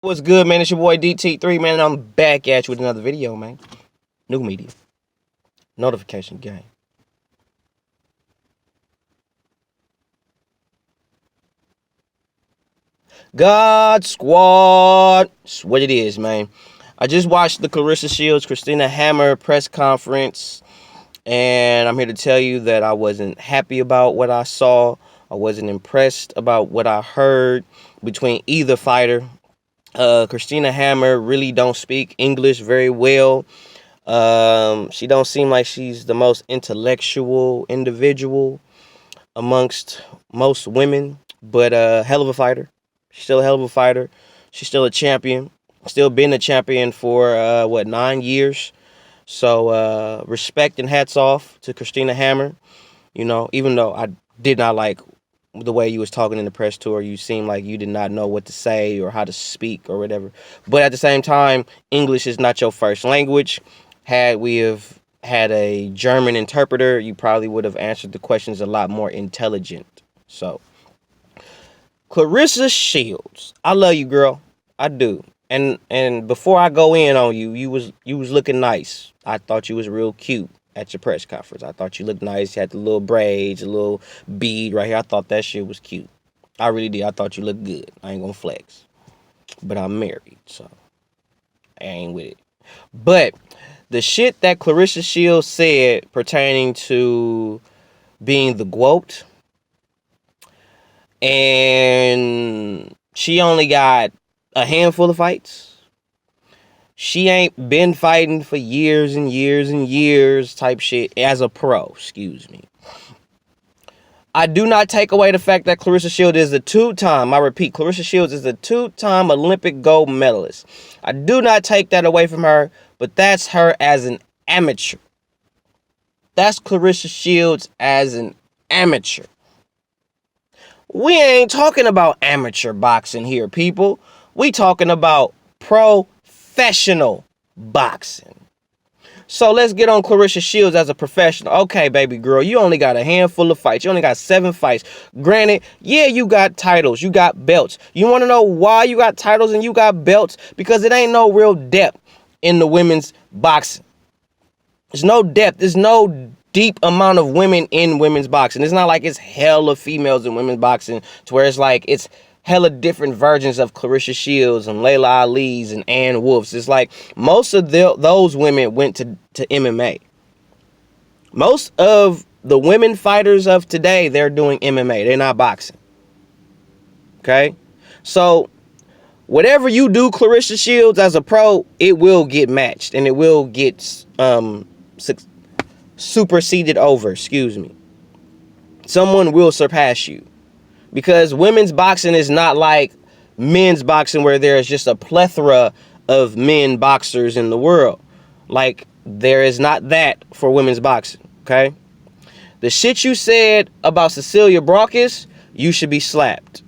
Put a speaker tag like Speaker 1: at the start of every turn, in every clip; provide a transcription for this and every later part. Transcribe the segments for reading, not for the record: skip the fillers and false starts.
Speaker 1: What's good, man? It's your boy DT3, man, and I'm back at you with another video, man. New media. Notification gang. God Squad. That's what it is, man. I just watched the Clarissa Shields, Christina Hammer press conference, and I'm here to tell you that I wasn't happy about what I saw. I wasn't impressed about what I heard between either fighter. Christina Hammer really don't speak English very well. She don't seem like she's the most intellectual individual amongst most women, but hell of a fighter. She's still a hell of a fighter. She's still a champion. Still been a champion for 9 years. So respect and hats off to Christina Hammer. You know, even though I did not like the way you was talking in the press tour, you seemed like you did not know what to say or how to speak or whatever. But at the same time, English is not your first language. Had we have had a German interpreter, you probably would have answered the questions a lot more intelligent. So, Clarissa Shields, I love you, girl. I do. And before I go in on you, you was looking nice. I thought you was real cute at your press conference. I thought you looked nice. You had the little braids, a little bead right here. I thought that shit was cute. I really did. I thought you looked good. I ain't gonna flex. But I'm married, so I ain't with it. But the shit that Clarissa Shields said pertaining to being the GWO.A.T, and she only got a handful of fights. She ain't been fighting for years and years and years type shit as a pro, excuse me. I do not take away the fact that Clarissa Shields is a two-time, I repeat, Clarissa Shields is a two-time Olympic gold medalist. I do not take that away from her, but that's her as an amateur. That's Clarissa Shields as an amateur. We ain't talking about amateur boxing here, people. We talking about professional boxing. So let's get on Clarissa Shields as a professional. Okay, baby girl, you only got a handful of fights. You only got 7 fights. Granted, yeah, you got titles. You got belts. You want to know why you got titles and you got belts? Because it ain't no real depth in the women's boxing. There's no depth. There's no deep amount of women in women's boxing. It's not like it's hella females in women's boxing to where it's like it's hella different versions of Clarissa Shields and Layla Ali's and Ann Wolf's. It's like most of those women went to MMA. Most of the women fighters of today, they're doing MMA. They're not boxing. Okay? So whatever you do, Clarissa Shields, as a pro, it will get matched and it will get superseded over, excuse me. Someone will surpass you. Because women's boxing is not like men's boxing where there's just a plethora of men boxers in the world. Like, there is not that for women's boxing, okay? The shit you said about Cecilia Brækhus, you should be slapped.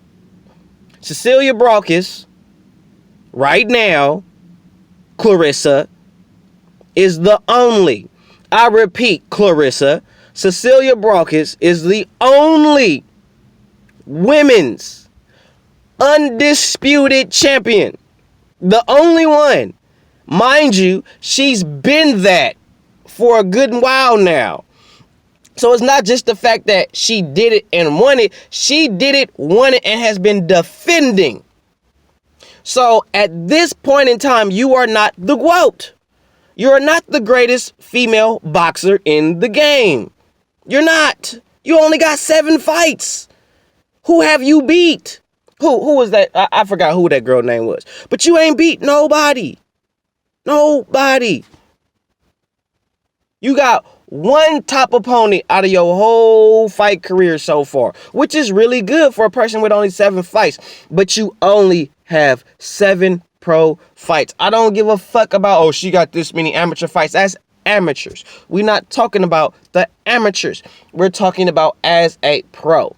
Speaker 1: Cecilia Brækhus, right now, Clarissa, is the only, I repeat, Clarissa, Cecilia Brækhus is the only women's undisputed champion. The only one. Mind you, she's been that for a good while now. So it's not just the fact that she did it and won it. She did it, won it, and has been defending. So at this point in time, you are not the GWO.A.T. You are not the greatest female boxer in the game. You're not. You only got 7 fights. Who have you beat? Who was that? I forgot who that girl name was. But you ain't beat nobody. Nobody. You got one top opponent out of your whole fight career so far, which is really good for a person with only 7 fights. But you only have 7 pro fights. I don't give a fuck about, oh, she got this many amateur fights. That's amateurs. We're not talking about the amateurs. We're talking about as a pro.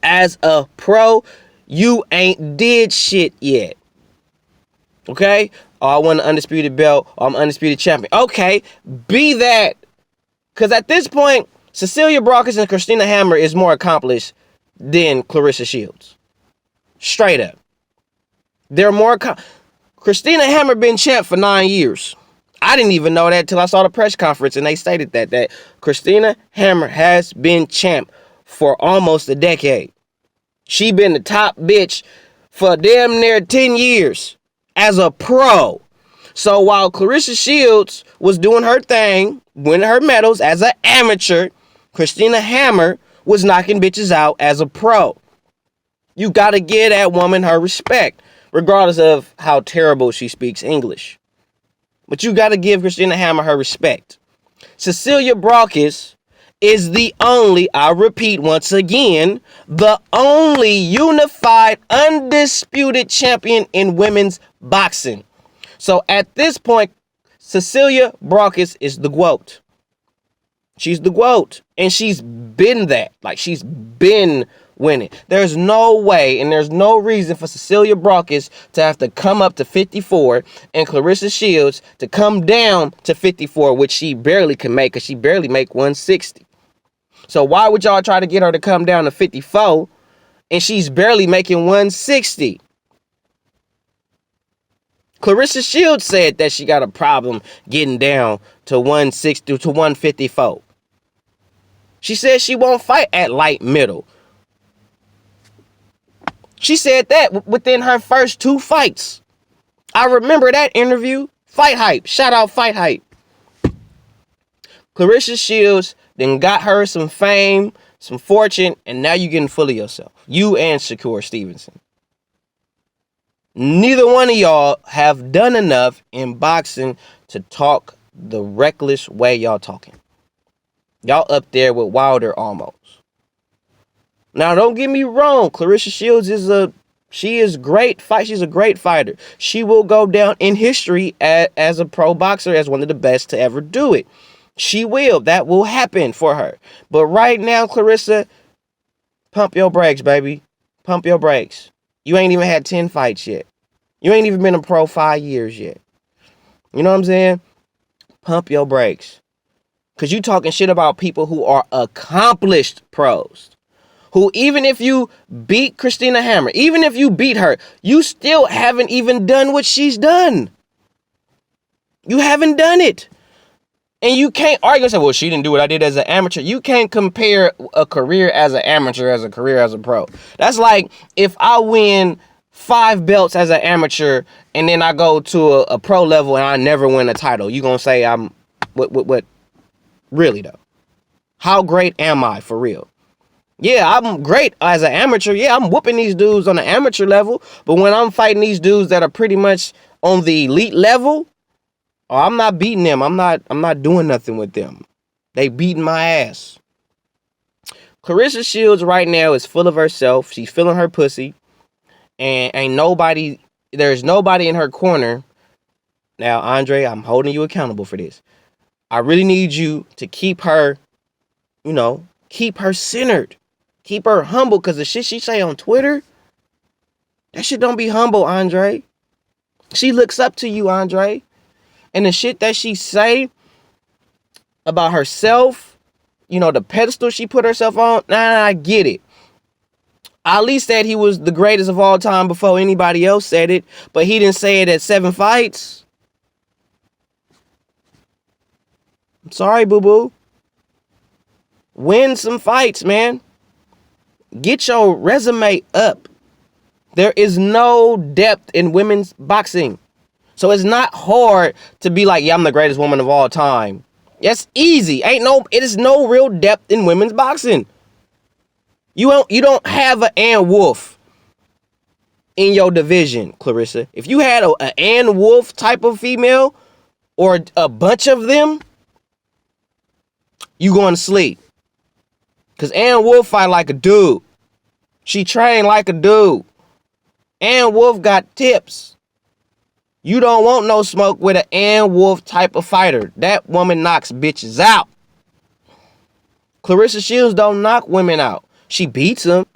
Speaker 1: As a pro, you ain't did shit yet. Okay? Oh, I want an undisputed belt. Oh, I'm undisputed champion. Okay, be that. Because at this point, Cecilia Brækhus and Christina Hammer is more accomplished than Clarissa Shields. Straight up. They're more... Christina Hammer been champ for 9 years. I didn't even know that till I saw the press conference and they stated that Christina Hammer has been champ for almost a decade. She been the top bitch for damn near 10 years as a pro. So while Clarissa Shields was doing her thing, winning her medals as an amateur, Christina Hammer was knocking bitches out as a pro. You gotta give that woman her respect, regardless of how terrible she speaks English. But you gotta give Christina Hammer her respect. Cecilia Brækhus is the only, I repeat once again, the only unified, undisputed champion in women's boxing. So at this point, Cecilia Brækhus is the G.W.O.A.T. She's the G.W.O.A.T. And she's been that. Like, she's been winning. There's no way and there's no reason for Cecilia Brækhus to have to come up to 54 and Clarissa Shields to come down to 54, which she barely can make because she barely make 160. So why would y'all try to get her to come down to 54 and she's barely making 160? Clarissa Shields said that she got a problem getting down to 160 to 154. She said she won't fight at light middle. She said that within her first 2 fights. I remember that interview. Fight Hype. Shout out Fight Hype. Clarissa Shields then got her some fame, some fortune, and now you're getting full of yourself. You and Shakur Stevenson. Neither one of y'all have done enough in boxing to talk the reckless way y'all talking. Y'all up there with Wilder almost. Now, don't get me wrong. Clarissa Shields is great. She's a great fighter. She will go down in history as a pro boxer, as one of the best to ever do it. She will. That will happen for her. But right now, Clarissa, pump your brakes, baby. Pump your brakes. You ain't even had 10 fights yet. You ain't even been a pro 5 years yet. You know what I'm saying? Pump your brakes. Because you talking shit about people who are accomplished pros. Who, even if you beat Christina Hammer, even if you beat her, you still haven't even done what she's done. You haven't done it. And you can't argue and say, well, she didn't do what I did as an amateur. You can't compare a career as an amateur as a career as a pro. That's like if I win 5 belts as an amateur and then I go to a pro level and I never win a title. You gonna say I'm, what, really though? How great am I for real? Yeah, I'm great as an amateur. Yeah, I'm whooping these dudes on the amateur level. But when I'm fighting these dudes that are pretty much on the elite level, oh, I'm not beating them. I'm not doing nothing with them. They beating my ass. Clarissa Shields right now is full of herself. She's feeling her pussy. And there's nobody in her corner. Now, Andre, I'm holding you accountable for this. I really need you to keep her, keep her centered. Keep her humble, because the shit she say on Twitter, that shit don't be humble, Andre. She looks up to you, Andre. And the shit that she say about herself, the pedestal she put herself on, I get it. Ali said he was the greatest of all time before anybody else said it, but he didn't say it at 7 fights. I'm sorry, boo-boo. Win some fights, man. Get your resume up. There is no depth in women's boxing. So it's not hard to be like, yeah, I'm the greatest woman of all time. That's easy. It is no real depth in women's boxing. You don't have an Ann Wolf in your division, Clarissa. If you had an Ann Wolf type of female or a bunch of them, you going to sleep. Because Ann Wolf fight like a dude. She trained like a dude. Ann Wolf got tips. You don't want no smoke with an Ann Wolf type of fighter. That woman knocks bitches out. Clarissa Shields don't knock women out. She beats them.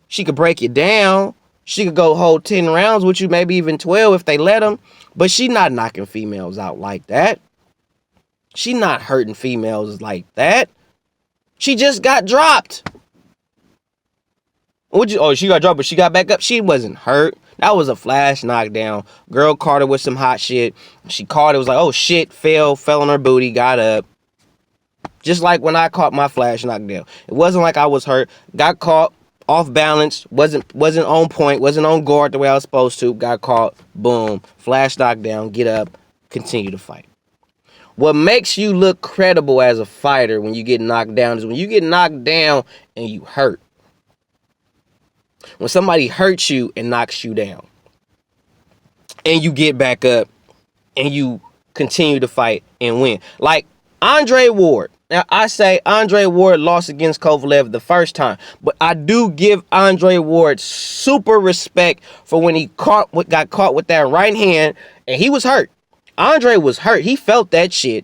Speaker 1: She could break you down. She could go hold 10 rounds with you, maybe even 12 if they let them. But she not knocking females out like that. She not hurting females like that. She just got dropped. She got dropped, but she got back up. She wasn't hurt. That was a flash knockdown. Girl caught her with some hot shit. She caught it, was like, oh shit, fell on her booty, got up. Just like when I caught my flash knockdown. It wasn't like I was hurt. Got caught off balance, wasn't on point, wasn't on guard the way I was supposed to. Got caught, boom, flash knockdown, get up, continue to fight. What makes you look credible as a fighter when you get knocked down is when you get knocked down and you hurt. When somebody hurts you and knocks you down, and you get back up and you continue to fight and win. Like Andre Ward. Now, I say Andre Ward lost against Kovalev the first time, but I do give Andre Ward super respect for when he got caught with that right hand, and he was hurt. Andre was hurt. He felt that shit,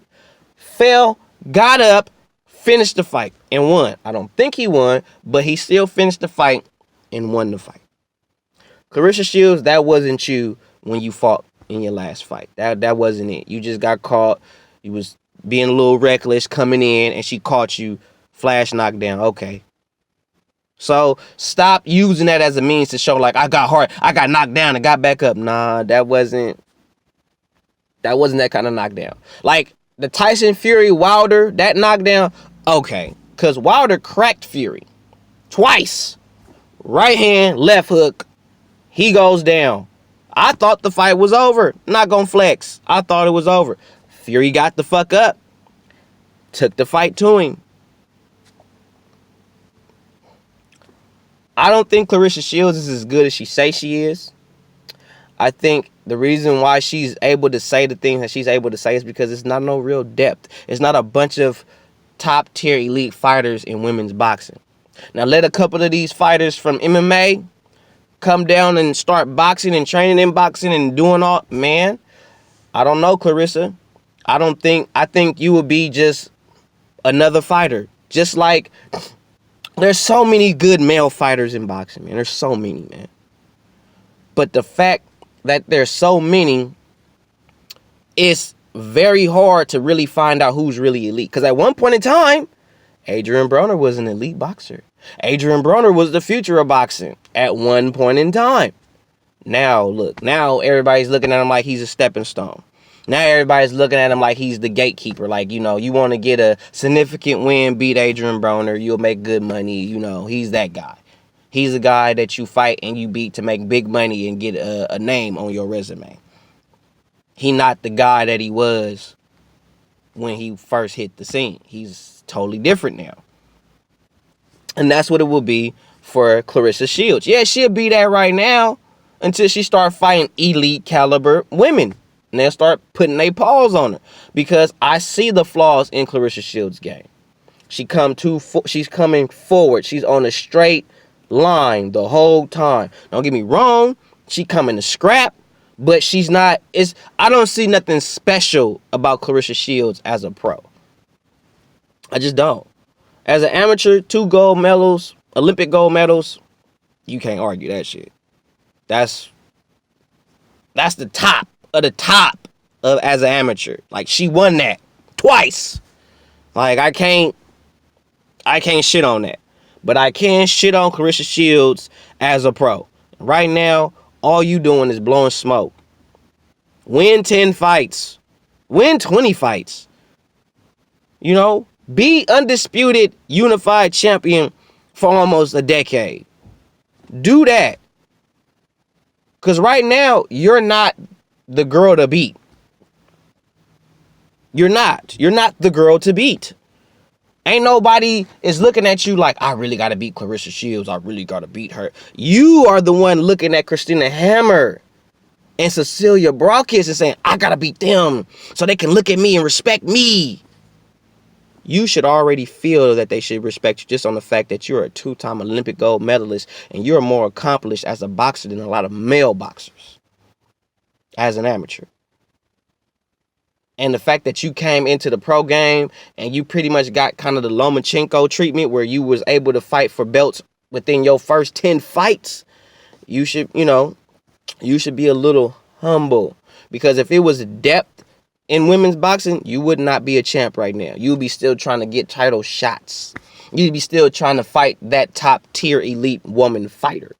Speaker 1: fell, got up, finished the fight, and won. I don't think he won, but he still finished the fight and won the fight. Clarissa Shields, that wasn't you when you fought in your last fight. That wasn't it. You just got caught. You was being a little reckless coming in, and she caught you, flash knockdown. Okay. So stop using that as a means to show like I got hard, I got knocked down and got back up. Nah, that wasn't that kind of knockdown. Like the Tyson Fury Wilder, that knockdown, okay. Because Wilder cracked Fury twice. Right hand, left hook. He goes down. I thought the fight was over. Not gonna flex. I thought it was over. Fury got the fuck up. Took the fight to him. I don't think Clarissa Shields is as good as she say she is. I think the reason why she's able to say the things that she's able to say is because it's not no real depth. It's not a bunch of top tier elite fighters in women's boxing. Now let a couple of these fighters from MMA come down and start boxing and training in boxing and doing all, man, I don't know, Clarissa. I think you would be just another fighter. Just like there's so many good male fighters in boxing, man. There's so many, man. But the fact that there's so many, it's very hard to really find out who's really elite. Because at one point in time, Adrian Broner was an elite boxer. Adrian Broner was the future of boxing at one point in time. Now, look, now everybody's looking at him like he's a stepping stone. Now everybody's looking at him like he's the gatekeeper. Like, you know, you want to get a significant win, beat Adrian Broner, you'll make good money. You know, he's that guy. He's the guy that you fight and you beat to make big money and get a name on your resume. He not the guy that he was when he first hit the scene. He's totally different now. And that's what it will be for Clarissa Shields. Yeah, she'll be that right now until she start fighting elite caliber women. And they'll start putting their paws on her. Because I see the flaws in Clarissa Shields' game. She's coming forward. She's on a straight line the whole time. Don't get me wrong. She coming to scrap. But she's not. I don't see nothing special about Clarissa Shields as a pro. I just don't. As an amateur, 2 gold medals, Olympic gold medals, you can't argue that shit. That's the top of the top of as an amateur. Like, she won that twice. Like, I can't shit on that. But I can shit on Clarissa Shields as a pro. Right now, all you doing is blowing smoke. Win 10 fights. Win 20 fights. You know? Be undisputed unified champion for almost a decade. Do that. Because right now, you're not the girl to beat. You're not. You're not the girl to beat. Ain't nobody is looking at you like, I really got to beat Clarissa Shields. I really got to beat her. You are the one looking at Christina Hammer and Cecilia Brawkis and saying, I got to beat them so they can look at me and respect me. You should already feel that they should respect you just on the fact that you're a 2-time Olympic gold medalist and you're more accomplished as a boxer than a lot of male boxers as an amateur. And the fact that you came into the pro game and you pretty much got kind of the Lomachenko treatment where you was able to fight for belts within your first 10 fights, you should be a little humble. Because if it was depth in women's boxing, you would not be a champ right now. You would be still trying to get title shots. You'd be still trying to fight that top tier elite woman fighter.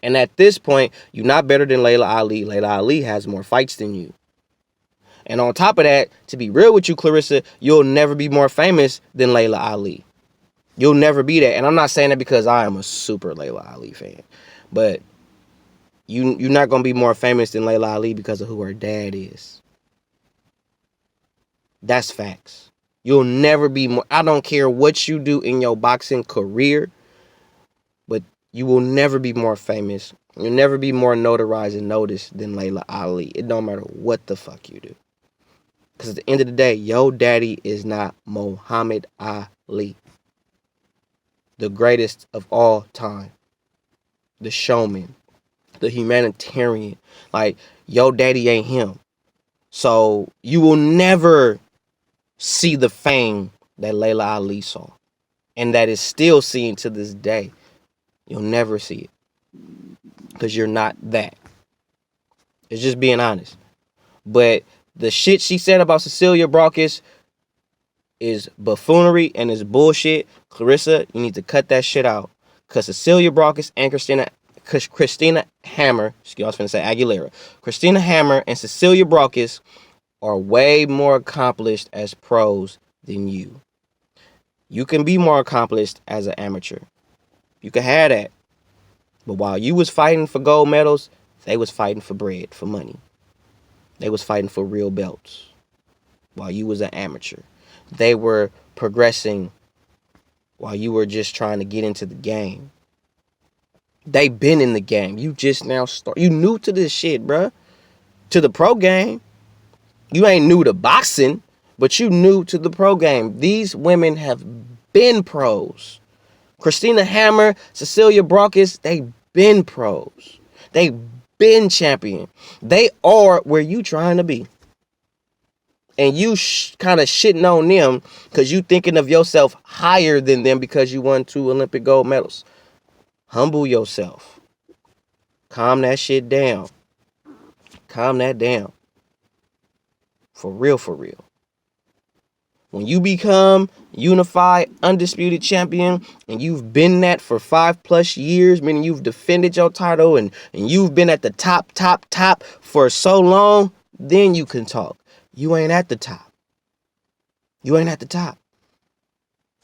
Speaker 1: And at this point, you're not better than Layla Ali. Layla Ali has more fights than you. And on top of that, to be real with you, Clarissa, you'll never be more famous than Layla Ali. You'll never be that. And I'm not saying that because I am a super Layla Ali fan. But you're not going to be more famous than Layla Ali because of who her dad is. That's facts. You'll never be more. I don't care what you do in your boxing career, but you will never be more famous. You'll never be more notarized and noticed than Layla Ali. It don't matter what the fuck you do. Because at the end of the day, your daddy is not Muhammad Ali. The greatest of all time. The showman. The humanitarian. Like, your daddy ain't him. So you will never see the fame that Layla Ali saw. And that is still seen to this day. You'll never see it. Because you're not that. It's just being honest. But the shit she said about Cecilia Brawkis is buffoonery and is bullshit. Clarissa, you need to cut that shit out. Because Cecilia Brawkis and Christina Hammer, I was going to say Aguilera. Christina Hammer and Cecilia Brawkis are way more accomplished as pros than you. You can be more accomplished as an amateur. You can have that. But while you was fighting for gold medals, they was fighting for bread, for money. They was fighting for real belts. While you was an amateur. They were progressing while you were just trying to get into the game. They been in the game. You just now start. You new to this shit, bruh. To the pro game. You ain't new to boxing, but you new to the pro game. These women have been pros. Christina Hammer, Cecilia Brawkis, they been pros. They been champion. They are where you trying to be. And you kind of shitting on them because you thinking of yourself higher than them because you won 2 Olympic gold medals. Humble yourself. Calm that shit down. Calm that down. For real, for real. When you become unified, undisputed champion, and you've been that for 5+ years, meaning you've defended your title and you've been at the top for so long, then you can talk. You ain't at the top. You ain't at the top.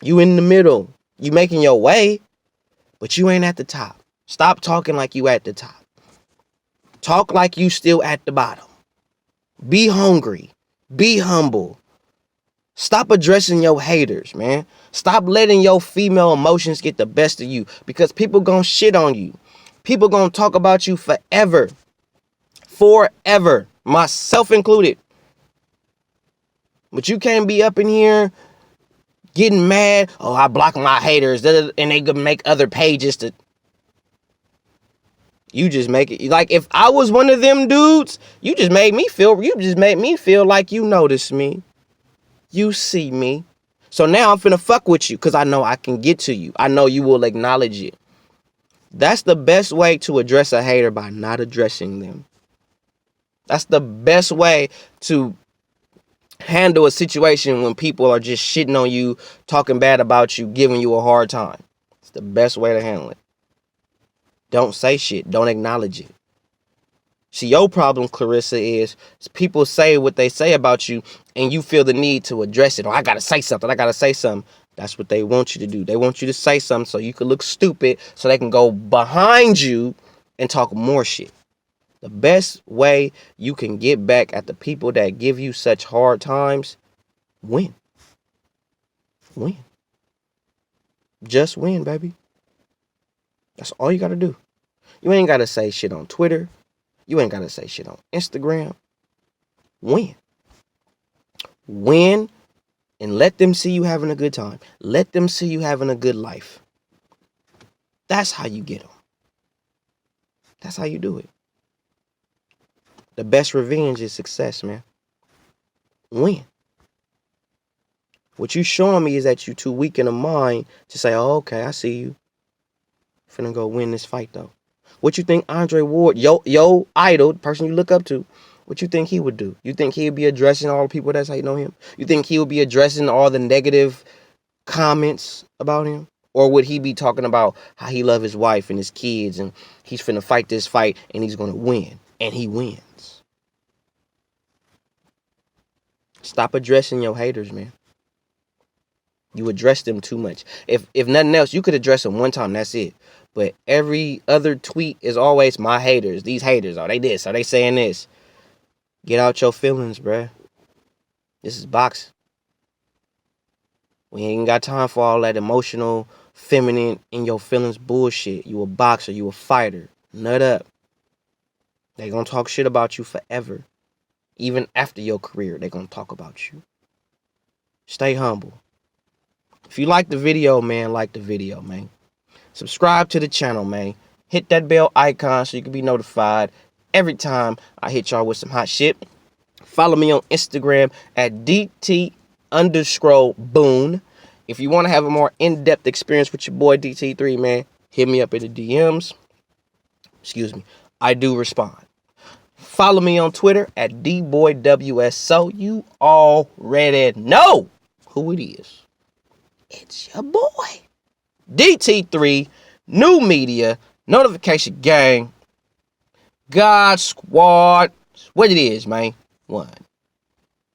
Speaker 1: You in the middle. You making your way, but you ain't at the top. Stop talking like you at the top. Talk like you still at the bottom. Be hungry. Be humble. Stop addressing your haters, man. Stop letting your female emotions get the best of you because people gonna shit on you. People gonna talk about you forever. Forever. Myself included. But you can't be up in here getting mad. Oh, I block my haters. And they gonna make other pages to... You just make it... Like, if I was one of them dudes, you just made me feel like you noticed me. You see me. So now I'm finna fuck with you because I know I can get to you. I know you will acknowledge it. That's the best way to address a hater, by not addressing them. That's the best way to handle a situation when people are just shitting on you, talking bad about you, giving you a hard time. It's the best way to handle it. Don't say shit. Don't acknowledge it. See, your problem, Clarissa, is people say what they say about you and you feel the need to address it. Oh, I gotta say something. That's what they want you to do. They want you to say something so you can look stupid so they can go behind you and talk more shit. The best way you can get back at the people that give you such hard times, win. Win. Just win, baby. That's all you gotta do. You ain't gotta say shit on Twitter. You ain't gotta say shit on Instagram. Win. Win and let them see you having a good time. Let them see you having a good life. That's how you get them. That's how you do it. The best revenge is success, man. Win. What you showing me is that you too weak in the mind to say, oh, okay, I see you. Finna go win this fight, though. What you think Andre Ward, yo idol, the person you look up to, what you think he would do? You think he would be addressing all the people that's hating on him? You think he would be addressing all the negative comments about him? Or would he be talking about how he love his wife and his kids and he's finna fight this fight and he's gonna win? And he wins. Stop addressing your haters, man. You address them too much. If nothing else, you could address them one time, that's it. But every other tweet is always my haters. These haters, are they this? Are they saying this? Get out your feelings, bruh. This is boxing. We ain't got time for all that emotional, feminine, in your feelings bullshit. You a boxer, you a fighter. Nut up. They gonna talk shit about you forever. Even after your career, they gonna talk about you. Stay humble. If you like the video, man, like the video, man. Subscribe to the channel, man. Hit that bell icon so you can be notified every time I hit y'all with some hot shit. Follow me on Instagram at DT_Boone. If you want to have a more in-depth experience with your boy DT3, man, hit me up in the DMs. Excuse me. I do respond. Follow me on Twitter at DBoyWS so you already know who it is. It's your boy. DT3, new media, notification gang, God Squad. What it is, man. One.